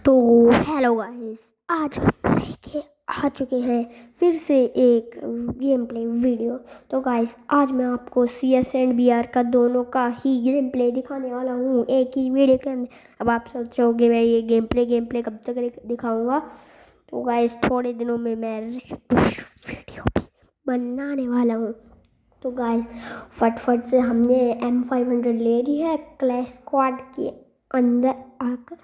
तो hello guys, आज हम लेके आ चुके हैं फिर से एक गेम प्ले वीडियो। तो गाइस, आज मैं आपको CS एंड BR का दोनों का ही गेम प्ले दिखाने वाला हूँ एक ही वीडियो के अंदर। अब आप सोच रहे होगे मैं ये गेम प्ले कब तक दिखाऊंगा। तो गाइस, थोड़े दिनों में मैं वीडियो भी बनाने वाला हूँ। तो गाइस, फटफट से हमने M500 ले ली है क्लैश स्क्वाड के अंदर आकर।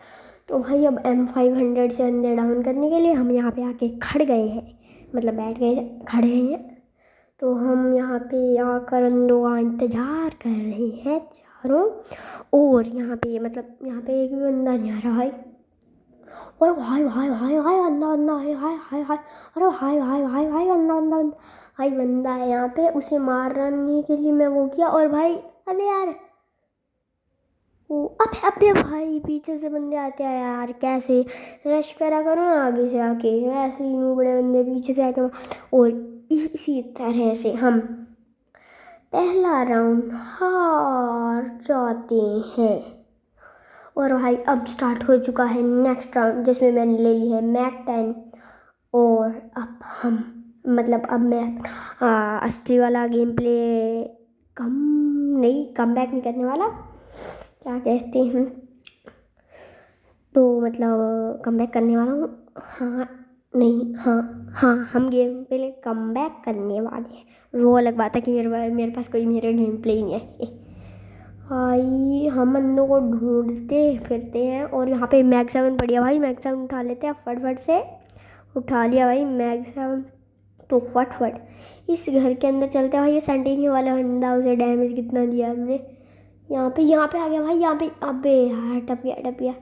तो भाई अब M500 से अंदर डाउन करने के लिए हम यहाँ पे आके खड़ गए हैं, मतलब बैठ गए खड़े हैं। तो हम यहाँ पे आकर अंदों का इंतजार कर रहे हैं चारों। और यहाँ पे मतलब यहाँ पे एक भी बंदा नहीं आ रहा है। और हाय हाय हाय हाय बंदा बंदा हाय हाय हाय हाय, अरे हाय हाय हाय हाय बंदा बंदा बंदा भाई बंदा है यहाँ पे। उसे मारने के लिए मैं वो किया और भाई अबे यार अबे अबे भाई पीछे से बंदे आते हैं यार, कैसे रश करा करो ना आगे से आके, ऐसे ही मुँह बड़े बंदे पीछे से आके। और इसी तरह से हम पहला राउंड हार जाते हैं। और भाई अब स्टार्ट हो चुका है नेक्स्ट राउंड, जिसमें मैंने ले ली है मैक 10। और अब हम मतलब अब मैं असली वाला गेम प्ले कम बैक नहीं करने वाला, क्या कहते हैं, तो मतलब कम बैक करने वाला हूँ। हाँ हम गेम प्ले कम बैक करने वाले हैं। वो अलग बात है कि मेरे पास कोई मेरा गेम प्ले ही नहीं है। भाई हम अंदों को ढूंढते फिरते हैं और यहाँ पे मैग 7 पड़ी है भाई, मैग 7 उठा लेते हैं फटफट से। उठा लिया भाई मैग 7, तो फटफट इस घर के अंदर चलते हैं भाई। ये सेंटिनी वाला बंदा, उसे डैमेज कितना दिया हमने। यहाँ पे आ गया भाई, यहाँ पे अबे यार टप गया।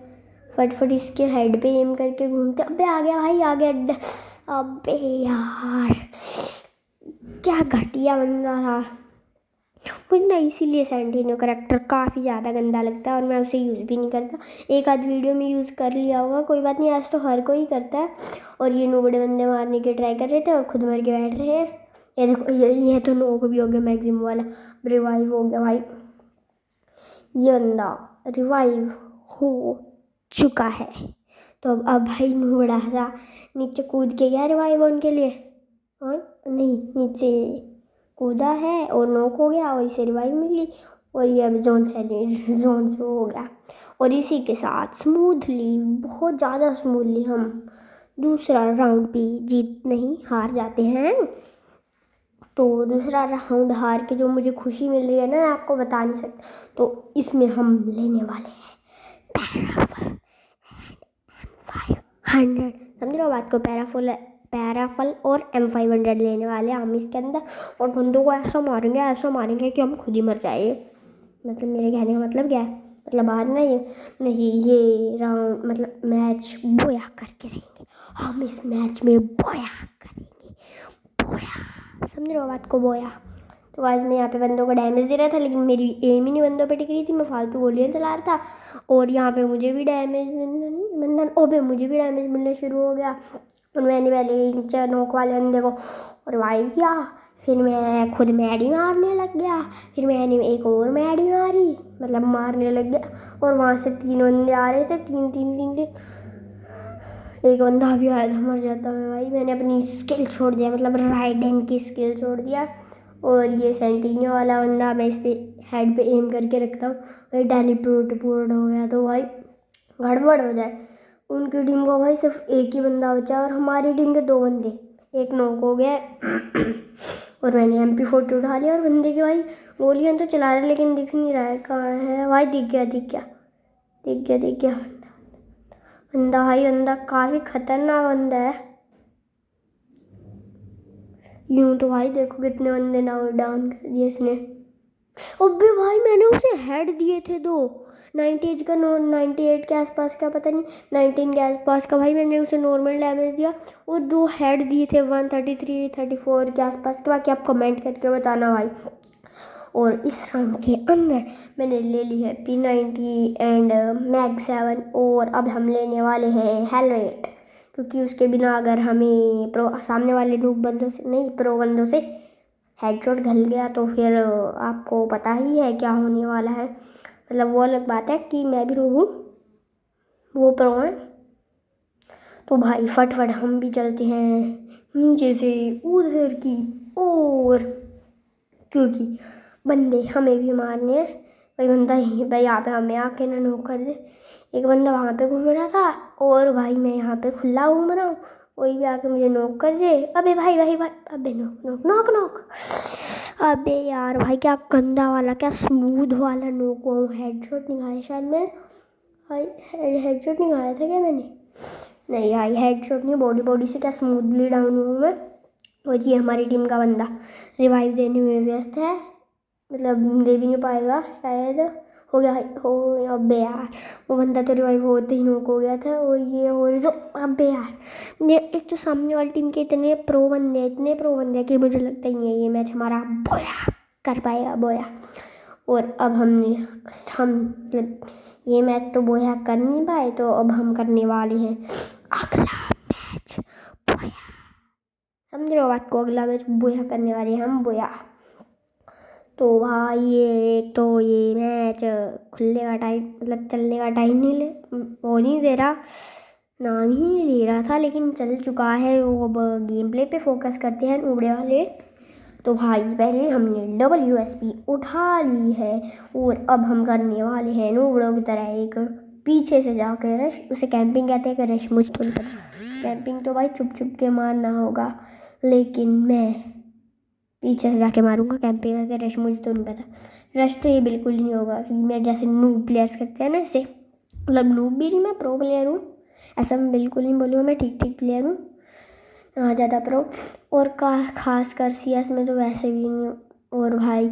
फटफट इसके हेड पे एम करके घूमते, अबे आ गया भाई आ गया। अबे यार क्या घटिया बंदा था। मुझे ना इसीलिए सेंटिनो करैक्टर काफ़ी ज़्यादा गंदा लगता है और मैं उसे यूज़ भी नहीं करता। एक आध वीडियो में यूज़ कर लिया होगा, कोई बात नहीं, आज तो हर कोई करता है। और ये नो बड़े बंदे मारने के ट्राई कर रहे थे और खुद मर के बैठ रहे हैं। ये देखो ये तो नो को भी हो गया मैक्सिमम वाला, रिवाइव हो गया भाई। ये बंदा रिवाइव हो चुका है। तो अब भाई नो बड़ा सा नीचे कूद के गया रिवाइव होने के लिए, और नहीं नीचे कूदा है और नॉक हो गया और इसे रिवाइव मिली। और ये अब जोन से हो गया। और इसी के साथ स्मूथली, बहुत ज़्यादा स्मूथली हम दूसरा राउंड भी हार जाते हैं। तो दूसरा राउंड हार के जो मुझे खुशी मिल रही है ना, मैं आपको बता नहीं सकता। तो इसमें हम लेने वाले हैं पैराफल M500, समझ रहे हो बात को। पैराफल और M500 लेने वाले हम इसके अंदर। और बंदों को ऐसा मारेंगे कि हम खुद ही मर जाए। मतलब मेरे कहने का मतलब क्या है, मतलब बाहर नहीं ये राउंड मतलब मैच बोया करके रहेंगे हम। इस मैच में बोया करेंगे, बोया, समझ रहे हो बात को, बोया। तो आज मैं यहाँ पे बंदों को डैमेज दे रहा था, लेकिन मेरी एम ही नहीं बंदों पे टिक रही थी, मैं फालतू गोलियाँ चला रहा था। और यहाँ पे मुझे भी डैमेज मिलना शुरू हो गया। और मैंने पहले नोक वाले बंदे को रिवाइव किया, फिर मैं खुद मैडी मारने लग गया। फिर मैंने एक और मैडी मारी, मतलब मारने लग गया। और वहाँ से 3 बंदे आ रहे थे, तीन। एक बंदा भी आया था, मर जाता मैं भाई। मैंने अपनी स्किल छोड़ दिया, मतलब राइडिंग की स्किल छोड़ दिया। और ये सेंटिनियो वाला बंदा, मैं इस पर हेड पे एम करके रखता हूँ भाई। टेलीपोर्ट हो गया तो भाई गड़बड़ हो जाए। उनकी टीम को भाई सिर्फ एक ही बंदा बचा और हमारी टीम के 2 बंदे, एक नॉक हो गया। और मैंने MP40 उठा लिया और बंदे की भाई गोलियां तो चला रहे, लेकिन दिख नहीं रहा है कहाँ है भाई। दिख गया बंदा भाई। बंदा काफ़ी खतरनाक बंदा है। यूं तो भाई देखो कितने बंदे डाउन कर दिए इसने। अबे भाई मैंने उसे हेड दिए थे 2, 98 का 98 के आसपास का, पता नहीं 19 के आसपास का भाई। मैंने उसे नॉर्मल डैमेज दिया और 2 हेड दिए थे 133 34 के आसपास के। बाकी आप कमेंट करके बताना भाई। और इस राउंड के अंदर मैंने ले ली है P90 एंड मैग 7। और अब हम लेने वाले हैं हेलमेट, क्योंकि उसके बिना अगर हमें सामने वाले प्रो बंदों से हेडशॉट घल गया तो फिर आपको पता ही है क्या होने वाला है। मतलब वो अलग बात है कि मैं भी रो हूँ, वो प्रो है तो भाई फटफट हम भी चलते हैं नीचे से उधर की ओर, क्योंकि बंदे हमें भी मारने हैं। कोई बंदा यहीं पे यहाँ पे हमें आके ना नॉक कर दे। एक बंदा वहाँ पे घूम रहा था और भाई मैं यहाँ पे खुला घूम रहा हूँ, कोई भी आके मुझे नॉक कर दे। अबे भाई भाई भाई, अबे नॉक नॉक नॉक नॉक। अबे यार भाई, क्या गंदा वाला, क्या स्मूथ वाला नॉक हुआ हूँ। हेडशॉट नहीं खाया शायद मैंने, भाई हेडशॉट नहीं खाया था क्या मैंने? नहीं भाई, हेडशॉट नहीं, बॉडी बॉडी से क्या स्मूथली डाउन हूँ मैं। और ये हमारी टीम का बंदा रिवाइव देने में व्यस्त है, मतलब दे भी नहीं पाएगा शायद। हो गया हो। अबे यार, वो बंदा तो रिवाइव होते ही नॉक हो गया था। और ये और जो, अबे यार, ये एक तो सामने वाली टीम के इतने प्रो बंदे हैं, इतने प्रो बंदे हैं कि मुझे लगता ही नहीं है ये मैच हमारा बोया कर पाएगा, बोया। और अब हम मतलब ये मैच तो बोया कर नहीं पाए, तो अब हम करने वाले हैं अगला मैच बोया। समझ रहे हो बात को? अगला मैच बोया करने वाले हैं हम, बोया। तो भाई ये मैच खुलने का टाइम, मतलब चलने का टाइम नहीं वो नहीं दे रहा, नाम ही नहीं ले रहा था, लेकिन चल चुका है वो। अब गेम प्ले पे फोकस करते हैं उबड़े वाले। तो भाई पहले हमने WSP उठा ली है और अब हम करने वाले हैं नूबड़ों की तरह एक पीछे से जाकर रश। उसे कैंपिंग कहते हैं कि रश मुझ तो नहीं पता। कैंपिंग तो भाई चुप चुप के मारना होगा, लेकिन मैं पीछे से जाके मारूंगा। कैंपिंग करके रश मुझे तो नहीं पता। रश तो ये बिल्कुल नहीं होगा, क्योंकि मैं जैसे नूब प्लेयर्स करते हैं ना, ऐसे मतलब नूब भी नहीं, मैं प्रो प्लेयर हूँ, ऐसा मैं बिल्कुल नहीं बोलूँगा। मैं ठीक ठीक प्लेयर हूँ, ज़्यादा प्रो और खास कर CS में तो वैसे भी नहीं हूँ। और भाई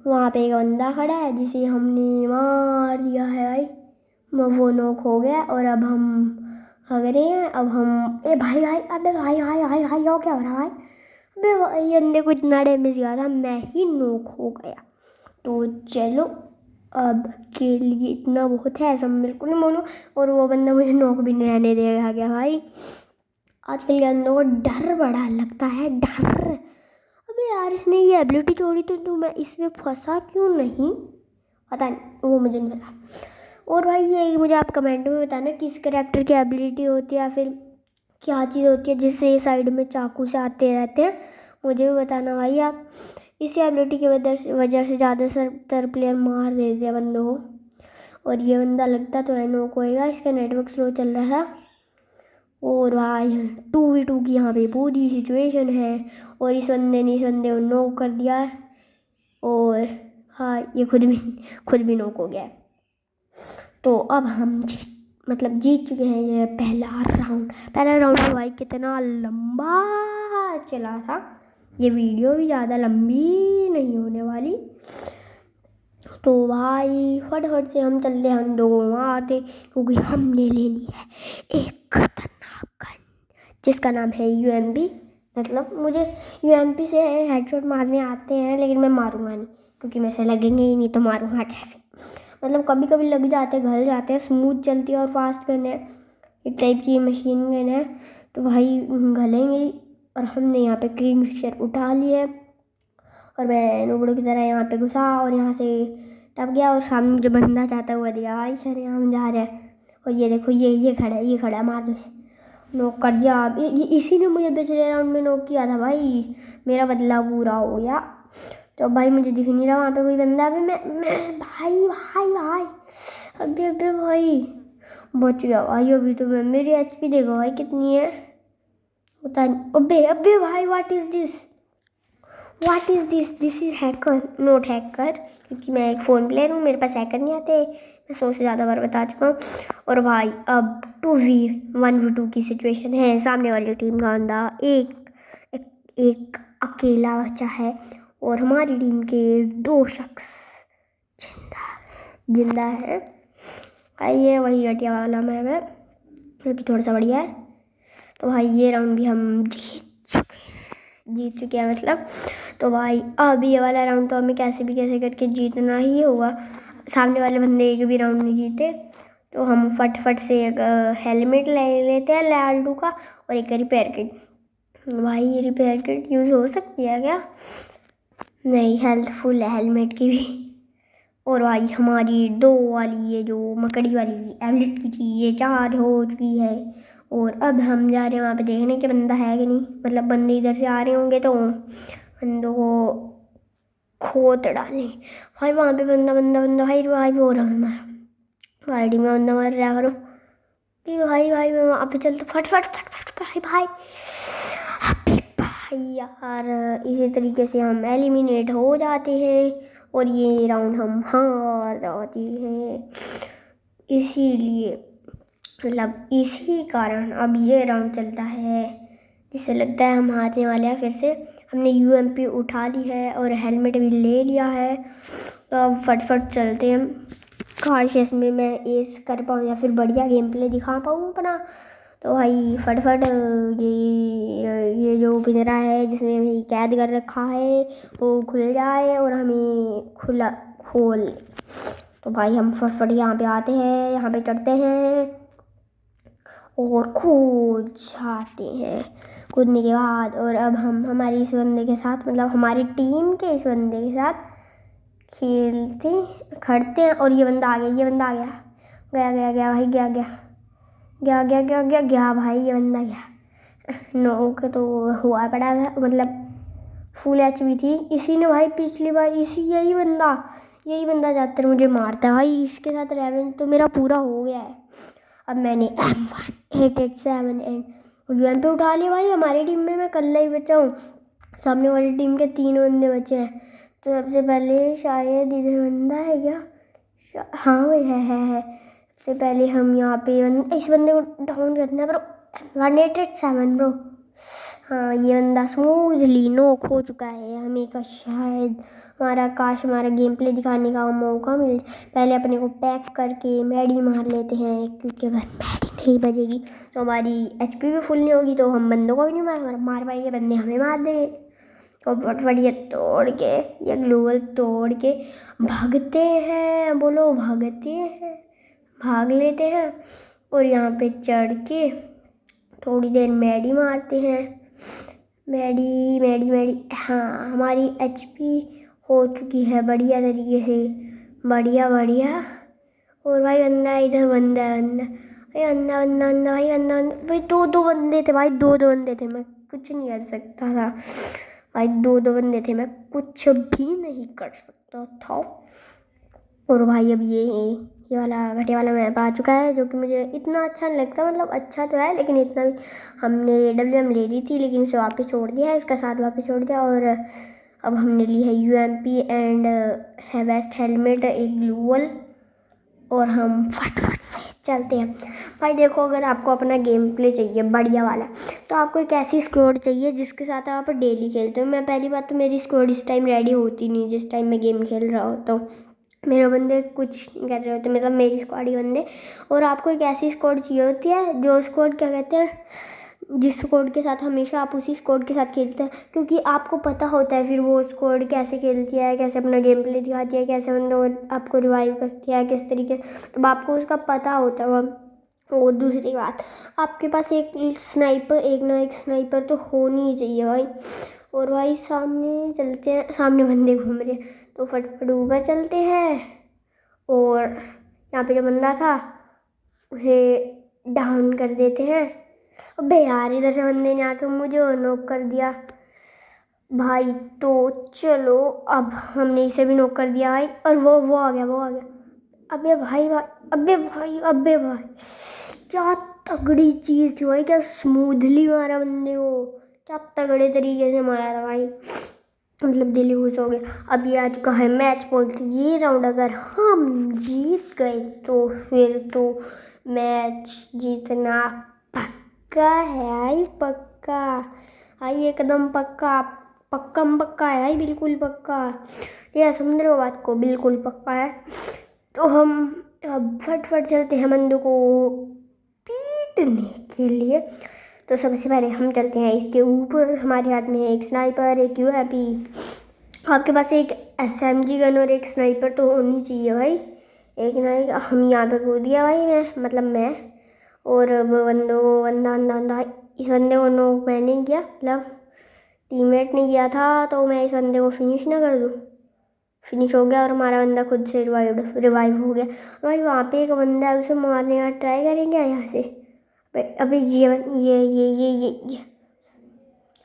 वहाँ पे एक बंदा खड़ा है जिसे हमने मार दिया है भाई, वो नॉक हो गया। और अब हम भाग रहे हैं। अब हम भाई भाई, अबे भाई भाई भाई भाई, यो क्या हो रहा है भाई? अबे भाई, अंदर कुछ इतना डैमेज दिया था, मैं ही नॉक हो गया। तो चलो, अब के लिए इतना बहुत है, ऐसा बिल्कुल नहीं बोलूँ। और वो बंदा मुझे नॉक भी नहीं रहने देगा क्या भाई? आजकल के अंदर को डर बड़ा लगता है, डर। अबे यार, इसने ये एबिलिटी छोड़ी तो मैं इसमें फंसा क्यों नहीं, पता नहीं, वो मुझे नहीं पता। और भाई ये मुझे आप कमेंट में बताना किस कैरेक्टर की एबिलिटी होती है या फिर क्या चीज़ होती है जिससे ये साइड में चाकू से आते रहते हैं, मुझे भी बताना भाई आप। इसी एबिलिटी की वजह से ज़्यादातर प्लेयर मार देते हैं बंदों को। और ये बंदा लगता तो है नॉक होएगा, इसका नेटवर्क स्लो चल रहा था। और भाई 2v2 की यहाँ पे पूरी सिचुएशन है, और इस बंदे को नॉक कर दिया है। और हाँ, ये खुद भी नॉक हो गया है। तो अब हम जीत चुके हैं ये पहला राउंड भाई कितना लंबा चला था। ये वीडियो भी ज़्यादा लंबी नहीं होने वाली। तो भाई फटाफट से हम चलते हैं, हम दो मारते, क्योंकि हमने ले ली है एक खतरनाक गन जिसका नाम है UMP। मतलब मुझे UMP से हेडशॉट मारने आते हैं, लेकिन मैं मारूंगा नहीं, क्योंकि मेरे से लगेंगे ही नहीं तो मारूंगा कैसे? मतलब कभी कभी लग जाते हैं, घल जाते हैं। स्मूथ चलती है और फास्ट गन है, एक टाइप की मशीन गन है, तो भाई घलेंगे ही। और हमने यहाँ पे किंगफिशर उठा लिया है, और मैं नूबड़ों की तरह यहाँ पे घुसा और यहाँ से टप गया, और सामने जो बंदा चाहता हुआ दिया भाई सर, यहाँ हम जा रहे हैं। और ये देखो, ये खड़ा है, मार दो इसे, नॉक कर दिया। इसी ने मुझे पिछले राउंड में नॉक किया था भाई, मेरा बदला पूरा हो गया। तो भाई मुझे दिख नहीं रहा वहाँ पे कोई बंदा। अभी मैं भाई भाई भाई, अबे भाई बच गया भाई। अभी तो मैं, मेरी HP देखो भाई कितनी है, पता नहीं। अबे भाई, what is this? This is hacker, not hacker, क्योंकि मैं एक फ़ोन प्लेयर हूँ, मेरे पास हैकर नहीं आते, मैं 100 से ज़्यादा बार बता चुका हूँ। और भाई अब 2v1v2 की सिचुएशन है। सामने वाली टीम का बंदा एक अकेला बचा है, और हमारी टीम के 2 शख्स जिंदा है। ये वही घटिया वाला मैप है, जो कि थोड़ा सा बढ़िया है। तो भाई ये राउंड भी हम जीत चुके हैं मतलब। तो भाई अब ये वाला राउंड तो हमें कैसे करके जीतना ही होगा। सामने वाले बंदे एक भी राउंड नहीं जीते, तो हम फट से एक हेलमेट ले लेते हैं लालटू का, और एक रिपेयर किट। भाई ये रिपेयर किट यूज़ हो सकती है क्या? नहीं, हेल्पफुल है हेलमेट की भी। और भाई हमारी 2 वाली ये जो मकड़ी वाली एबिलिटी थी, ये 4 हो चुकी है। और अब हम जा रहे हैं वहाँ पे देखने कि बंदा है कि नहीं, मतलब बंदे इधर से आ रहे होंगे तो बंदों को खोत डालें। भाई वहाँ पे बंदा बंदा बंदा भाई भाई हो रहा है हमारा टीम में बंदा मर रहा है कि भाई भाई मैं वहाँ पे चलता फट फट फट फट भाई भाई अबे भाई यार। इसी तरीके से हम एलिमिनेट हो जाते हैं और ये राउंड हम हार जाते हैं। इसीलिए मतलब इसी कारण अब ये राउंड चलता है जिससे लगता है हम हारने वाले हैं। फिर से हमने यूएमपी उठा ली है और हेलमेट भी ले लिया है, तो अब फटफट चलते हैं। काश इसमें मैं एस कर पाऊँ या फिर बढ़िया गेम प्ले दिखा पाऊँ अपना। तो भाई फटफट ये जो पिंजरा है जिसमें हमें कैद कर रखा है वो खुल जाए और हमें खोल। तो भाई हम फटफट यहाँ पे आते हैं, यहाँ पे चढ़ते हैं और कूद जाते हैं। कूदने के बाद और अब हम हमारी इस बंदे के साथ मतलब हमारी टीम के इस बंदे के साथ खेलते खड़ते हैं। और ये बंदा आ गया, ये बंदा आ गया, गया गया गया भाई, गया गया गया गया गया गया गया भाई, ये बंदा गया। नोक तो हुआ पड़ा था, मतलब फुल एचपी थी। इसी ने भाई पिछली बार यही बंदा ज़्यादातर मुझे मारता है भाई। इसके साथ रेवेंज तो मेरा पूरा हो गया है। अब मैंने M1887 एंड यूएन पे उठा लिया भाई। हमारी टीम में मैं कल्ला ही बचा हूँ, सामने वाली टीम के 3 बंदे बचे हैं। तो सबसे पहले शायद इधर बंदा है क्या, हाँ भाई है। सबसे पहले हम यहाँ पे इस बंदे को डाउन करना है ब्रो। 187 ब्रो, हाँ ये बंदा स्मूथली नॉक हो चुका है। हमें का शायद हमारा गेम प्ले दिखाने का मौका मिल। पहले अपने को पैक करके मैडी मार लेते हैं, क्योंकि अगर मैडी नहीं बजेगी तो हमारी एचपी भी फुल नहीं होगी, तो हम बंदों को भी नहीं मार पाएंगे, बंदे हमें मार देंगे। तो फटफट ये तोड़ के, ये ग्लोबल तोड़ के भागते हैं, बोलो भागते हैं, भाग लेते हैं। और यहाँ पे चढ़ के थोड़ी देर मैडी मारते हैं। मैडी हाँ हमारी एचपी हो चुकी है बढ़िया तरीके से, बढ़िया। और भाई बंदा इधर, बंदा भाई दो बंदे थे भाई, दो बंदे थे, मैं कुछ नहीं कर सकता था भाई। दो बंदे थे, मैं कुछ भी नहीं कर सकता था। और भाई अब ये वाला घटिया वाला मैप आ चुका है, जो कि मुझे इतना अच्छा नहीं लगता। मतलब अच्छा तो है लेकिन इतना भी, हमने WM ले ली थी लेकिन उसे वापस छोड़ दिया है, उसका साथ वापस छोड़ दिया। और अब हमने ली है UMP एंड है वेस्ट हेलमेट, एक ग्लूवल, और हम फटफट से चलते हैं। भाई देखो, अगर आपको अपना गेम प्ले चाहिए बढ़िया वाला, तो आपको एक ऐसी स्क्वाड चाहिए जिसके साथ आप डेली खेलते हो। मैं पहली बात तो मेरी स्क्वाड इस टाइम रेडी होती नहीं जिस टाइम मैं गेम खेल रहा होता हूँ। मेरे बंदे कुछ नहीं कर रहे होते, मतलब मेरी स्क्वाड ही बंदे। और आपको एक ऐसी स्क्वाड चाहिए होती है जो स्क्वाड क्या कहते हैं, जिस स्क्वाड के साथ हमेशा आप उसी स्क्वाड के साथ खेलते हैं, क्योंकि आपको पता होता है फिर वो स्क्वाड कैसे खेलती है, कैसे अपना गेम प्ले दिखाती है, कैसे बंदों को आपको रिवाइव करती है, किस तरीके, तो आपको उसका पता होता है। और दूसरी बात, आपके पास एक स्नाइपर तो होनी ही चाहिए भाई। और भाई सामने चलते हैं, सामने बंदे घूम रहे हैं, तो फटफट ऊपर चलते हैं। और यहाँ पे जो बंदा था उसे डाउन कर देते हैं। अबे यार, इधर से बंदे ने आके मुझे नॉक कर दिया भाई। तो चलो, अब हमने इसे भी नॉक कर दिया भाई। और वो आ गया। अबे भाई, क्या तगड़ी चीज़ थी भाई, क्या स्मूथली मारा बंदे को, क्या तगड़े तरीके से मारा था भाई, मतलब दिल ही खुश हो गया। अब ये आ चुका है मैच पॉइंट। ये राउंड अगर हम जीत गए तो फिर तो मैच जीतना पक्का है भाई, पक्का भाई, एकदम पक्का है भाई, बिल्कुल पक्का। ये समझ रहे हो बात को, बिल्कुल पक्का है। तो हम अब फटफट चलते हैं बंदों को पीटने के लिए। तो सबसे पहले हम चलते हैं इसके ऊपर। हमारे हाथ में एक स्नाइपर, एक UMP, आपके पास एक SMG गन और एक स्नाइपर तो होनी चाहिए भाई। एक ना, हम यहाँ पे कूद दिया भाई, मैं और बंदा इस बंदे को नॉक मैंने किया, मतलब टीममेट ने किया था, तो मैं इस बंदे को फिनिश ना कर दूँ। फिनिश हो गया और हमारा बंदा खुद से रिवाइव हो गया। भाई वहाँ पे एक बंदा है, उसे मारने का ट्राई करेंगे यहाँ से। अबे ये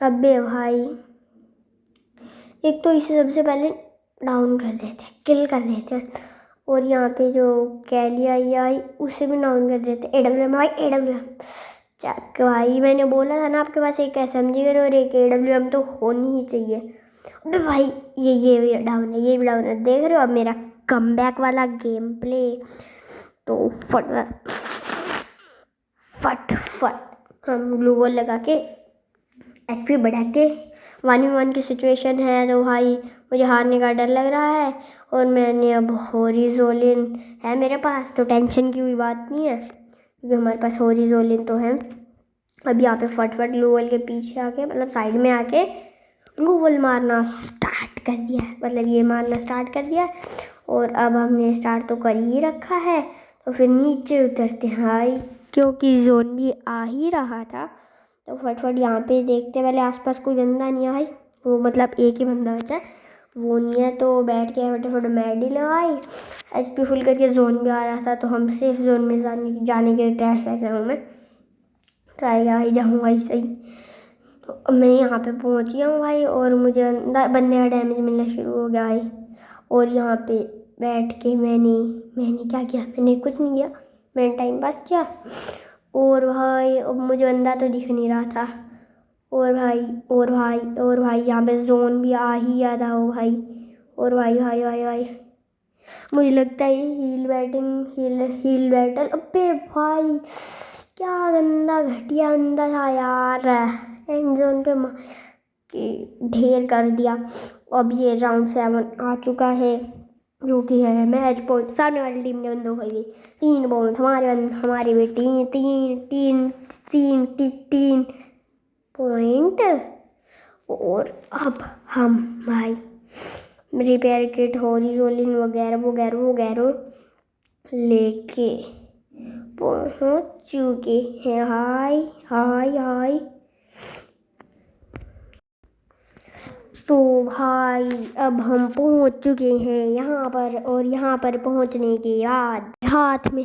अबे भाई, एक तो इसे सबसे पहले डाउन कर देते हैं, किल कर देते हैं। और यहाँ पे जो कैली आई उसे भी डाउन कर देते हैं। AWM भाई, AWM चक भाई, मैंने बोला था ना आपके पास एक SMG गन और एक AWM तो होनी ही चाहिए। अबे भाई ये भी डाउन है, ये भी डाउन है। देख रहे हो अब मेरा कमबैक वाला गेम प्ले। तो फट हम ग्लू वॉल लगा के HP बढ़ा के 1v1 की सिचुएशन है। तो भाई मुझे हारने का डर लग रहा है और मैंने अब हॉरिज़ॉन्टल है मेरे पास, तो टेंशन की कोई बात नहीं है क्योंकि हमारे पास हॉरिज़ॉन्टल तो है। अब यहाँ पे फट ग्लू वॉल के पीछे आके, मतलब साइड में आके ग्लू वॉल मारना स्टार्ट कर दिया है, मतलब ये मारना स्टार्ट कर दिया। और अब हमने स्टार्ट तो कर ही रखा है, तो फिर नीचे उतरते हैं भाई, क्योंकि ज़ोंबी आ ही रहा था। तो फटफट यहाँ पे देखते पहले आसपास कोई बंदा नहीं है भाई, वो मतलब एक ही बंदा बचा है, वो नहीं है। तो बैठ के फटाफट मैडी लगाई, HP फुल करके। जोन भी आ रहा था तो हम सेफ जोन में जाने के ट्राई कर रहा हूँ, मैं ट्राई आ ही जाऊँगा ही सही। तो मैं यहाँ पे पहुँच गया हूँ भाई और मुझे बंदे का डैमेज मिलना शुरू हो गया भाई। और यहाँ पे बैठ के मैंने क्या किया, मैंने कुछ नहीं किया, मैंने टाइम पास किया। और भाई अब मुझे बंदा तो दिख नहीं रहा था। और भाई यहाँ पे जोन भी आ ही गया था वो भाई। और भाई मुझे लगता है हील बैटल। अबे भाई क्या गंदा घटिया बंदा था यार, एंड जोन पे मार के ढेर कर दिया। अब ये राउंड 7 आ चुका है, जो कि है मैच पॉइंट। सामने वाली टीम के बंदों को गई 3 पॉइंट, हमारे भी तीन पॉइंट। और अब हम भाई रिपेयर किट, हॉरिज़ॉन्टल वगैरह लेके पहुंच चुके हैं। हाय तो भाई अब हम पहुंच चुके हैं यहाँ पर। और यहाँ पर पहुंचने के बाद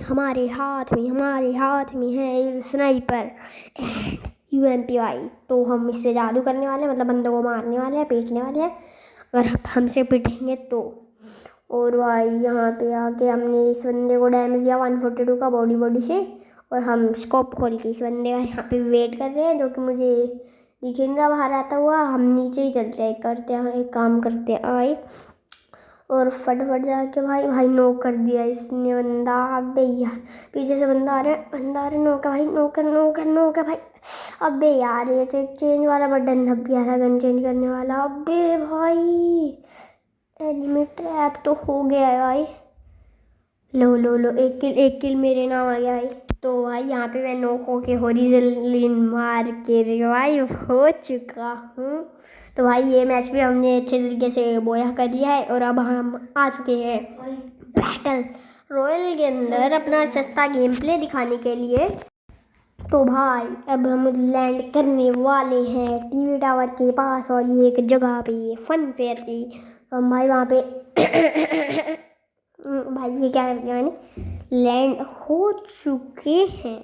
हमारे हाथ में है स्नाइपर एंड UMP भाई। तो हम इससे जादू करने वाले हैं, मतलब बंदों को मारने वाले हैं, पीटने वाले हैं अगर हमसे पिटेंगे तो। और भाई यहाँ पे आके हमने इस बंदे को डैमेज दिया 142 का बॉडी से। और हम स्कोप खोल के इस बंदे का यहाँ पे वेट कर रहे हैं, जो कि मुझे दिख नहीं रहा बाहर आता हुआ। हम नीचे ही चलते हैं, एक काम करते हैं आए। और फटाफट जाके भाई नॉक कर दिया इसने बंदा। अबे यार पीछे से बंदा आ रहा है, नॉक है भाई, नॉक है भाई। अबे यार ये तो एक चेंज वाला बटन दब गया था, गन चेंज करने वाला। अबे भाई एनिमी ट्रैप तो हो गया है भाई। लो एक किल मेरे नाम आ गया भाई। तो भाई यहाँ पे मैं नॉक होके हॉरिज़ॉन्टल मार के रिवाइव हो चुका हूँ। तो भाई ये मैच भी हमने अच्छे तरीके से बोया कर लिया है। और अब हम आ चुके हैं बैटल रॉयल के अंदर अपना सस्ता गेम प्ले दिखाने के लिए। तो भाई अब हम लैंड करने वाले हैं TV टावर के पास, और ये एक जगह पे फन फेयर पे। तो हम भाई वहाँ पे भाई ये क्या करते हैं, मैंने लैंड हो चुके हैं।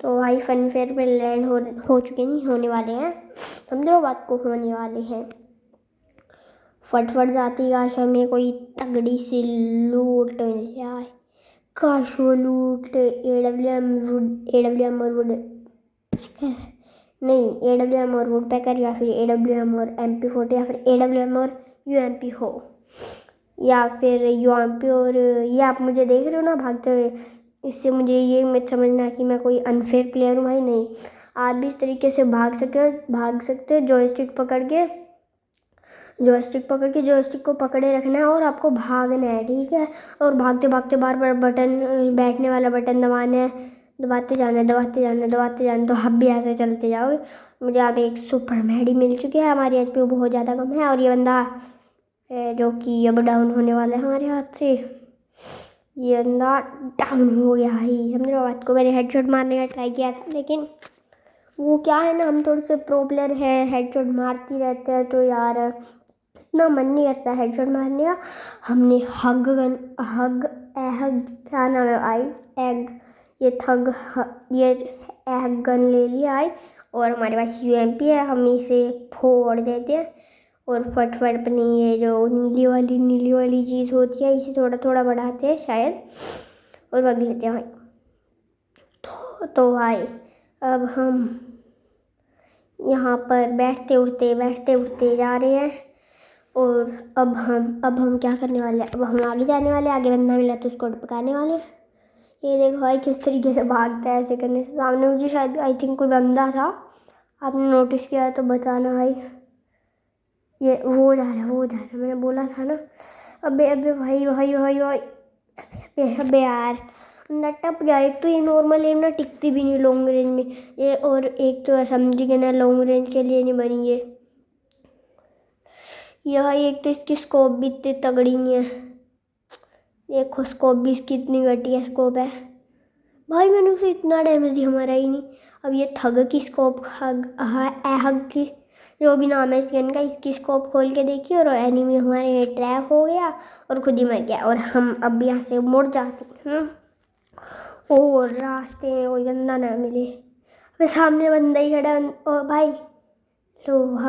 तो भाई फन फेयर पे लैंड हो चुके नहीं, होने वाले हैं, समझो बात को, होने वाले हैं। फटफट जाती काश हमें कोई तगड़ी सी लूट मिल जाए। काश वो लूट AWM और वुड नहीं, AWM और वुड पैकर, या फिर AWM और MP40, या फिर AWM और UMP हो, या फिर UMP और ये आप मुझे देख रहे हो ना भागते हुए, इससे मुझे ये मत समझना कि मैं कोई अनफेयर प्लेयर हूँ भाई। नहीं, आप भी इस तरीके से भाग सकते हो जॉयस्टिक पकड़ के जॉयस्टिक को पकड़े रखना है और आपको भागना है, ठीक है। और भागते भागते बार बटन, बैठने वाला बटन दबाना है, दबाते जाना। तो आप भी ऐसे चलते जाओगे। मुझे यहाँ पे एक सुपर मैडी मिल चुकी है, हमारी HP बहुत ज़्यादा कम है। और ये बंदा जो कि अब डाउन होने वाला है हमारे हाथ से, ये बंदा डाउन हो गया ही। समझ लो बात को, मैंने हेडशॉट मारने का ट्राई किया था, लेकिन वो क्या है ना, हम थोड़े से प्रो प्लेयर हैं, हेडशॉट मारती रहते हैं, तो यार इतना मन नहीं करता हेडशॉट मारने का। हमने क्या नाम है एग ये थग ये एक गन ले लिया है और हमारे पास यूएमपी है, हम इसे फोड़ देते हैं और फटफट अपनी ये जो नीली वाली चीज़ होती है इसे थोड़ा थोड़ा बढ़ाते हैं शायद और भाग लेते हैं भाई। तो भाई अब हम यहाँ पर बैठते उठते जा रहे हैं और अब हम क्या करने वाले हैं, अब हम आगे जाने वाले, आगे बंदा मिला तो उसको पकाने वाले। ये देखो भाई किस तरीके से भागता है, ऐसे करने से। सामने मुझे शायद आई थिंक कोई बंदा था, आपने नोटिस किया है तो बताना भाई। ये वो जा रहा है, मैंने बोला था ना। अबे भाई अबे यार ना टप गया। एक तो ये नॉर्मल एम ना टिकती भी नहीं लॉन्ग रेंज में, ये और एक तो समझी के ना लॉन्ग रेंज के लिए नहीं बनी है। यह एक तो इसकी स्कोप भी इतनी तगड़ी नहीं है, देखो स्कोप भी इसकी इतनी घटिया स्कोप है भाई। मैंने उसे इतना डैमेज ही हमारा ही नहीं। अब ये थग की स्कोप हग की जो भी नाम है इस गन का, इसकी स्कोप खोल के देखिए और एनिमी हमारे ट्रैप हो गया और खुद ही मर गया और हम अब यहाँ से मुड़ जाते हैं और रास्ते में कोई बंदा ना मिले। सामने बंदा ही खड़ा और भाई लो